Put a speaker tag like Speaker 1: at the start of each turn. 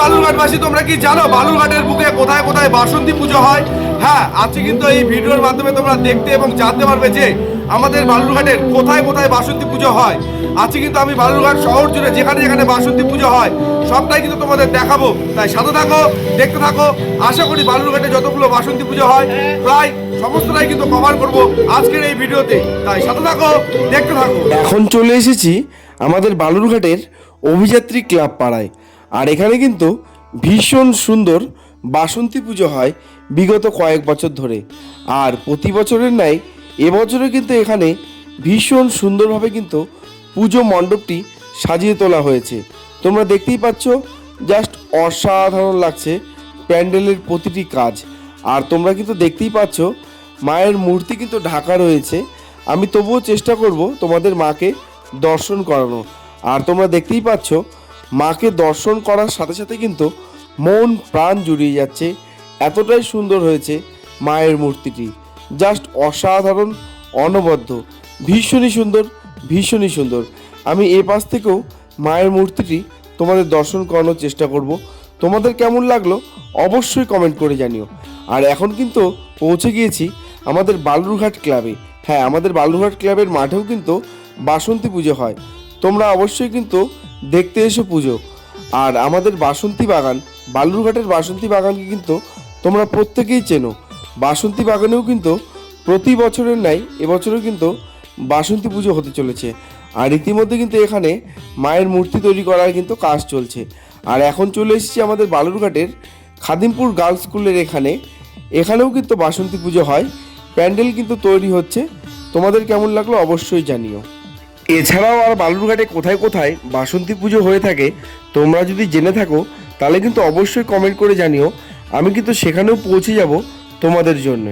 Speaker 1: বালুরঘাটবাসী, তোমরা কি জানো বালুরঘাটের বুকে কোথায় কোথায় বাসন্তী পুজো হয়? হ্যাঁ, আজকে কিন্তু এই ভিডিওর মাধ্যমে তোমরা দেখতে এবং জানতে পারবে যে আমাদের বালুরঘাটের কোথায় কোথায় বাসন্তী পুজো হয়। আজকে কিন্তু আমি বালুরঘাট শহর জুড়ে যেখানে যেখানে বাসন্তী পুজো হয় সবটাই কিন্তু তোমাদের দেখাবো, তাই সাথে থাকো, দেখতে থাকো। আশা করি বালুরঘাটে যতগুলো বাসন্তী পুজো হয় প্রায় সমস্তটাই কিন্তু কভার করব আজকের এই ভিডিওতে, তাই সাথে থাকো, দেখতে থাকো।
Speaker 2: এখন চলে এসেছি আমাদের বালুরঘাটের অভিযাত্রী ক্লাব পাড়ায়। আর এখানে কিন্তু ভীষণ সুন্দর বাসন্তী পুজো হয় বিগত কয়েক বছর ধরে। আর প্রতি বছরের ন্যায় এবছরে কিন্তু এখানে ভীষণ সুন্দরভাবে কিন্তু পুজো মণ্ডপটি সাজিয়ে তোলা হয়েছে। তোমরা দেখতেই পাচ্ছ, জাস্ট অসাধারণ লাগছে প্যান্ডেলের প্রতিটি কাজ। আর তোমরা কিন্তু দেখতেই পাচ্ছ মায়ের মূর্তি কিন্তু ঢাকা রয়েছে। আমি তবুও চেষ্টা করব তোমাদের মাকে দর্শন করানো। আর তোমরা দেখতেই পাচ্ছ মাকে দর্শন করার সাথে সাথে কিন্তু মন প্রাণ জুড়িয়ে যাচ্ছে, এতটাই সুন্দর হয়েছে মায়ের মূর্তিটি। জাস্ট অসাধারণ, অনবদ্য, ভীষণই সুন্দর, ভীষণই সুন্দর। আমি এ পাশ থেকেও মায়ের মূর্তিটি তোমাদের দর্শন করানোর চেষ্টা করব। তোমাদের কেমন লাগলো অবশ্যই কমেন্ট করে জানিও। আর এখন কিন্তু পৌঁছে গিয়েছি আমাদের বালুরঘাট ক্লাবে। হ্যাঁ, আমাদের বালুরঘাট ক্লাবের মাঠেও কিন্তু বাসন্তী পুজো হয়। তোমরা অবশ্যই কিন্তু দেখতে এসো পুজো। আর আমাদের বাসন্তী বাগান, বালুরঘাটের বাসন্তী বাগানকে কিন্তু তোমরা প্রত্যেকেই চেনো। বাসন্তী বাগানেও কিন্তু প্রতি বছরের ন্যায় এবছরও কিন্তু বাসন্তী পুজো হতে চলেছে। আর ইতিমধ্যে কিন্তু এখানে মায়ের মূর্তি তৈরি করার কিন্তু কাজ চলছে। আর এখন চলে এসেছি আমাদের বালুরঘাটের খাদিমপুর গার্লস স্কুলের এখানেও কিন্তু বাসন্তী পুজো হয়। প্যান্ডেল কিন্তু তৈরি হচ্ছে। তোমাদের কেমন লাগলো অবশ্যই জানিও। এছাড়াও আর বালুরঘাটে কোথায় কোথায় বাসন্তী পুজো হয়ে থাকে তোমরা যদি জেনে থাকো তাহলে কিন্তু অবশ্যই কমেন্ট করে জানিও। আমি কিন্তু সেখানেও পৌঁছে যাব তোমাদের জন্য।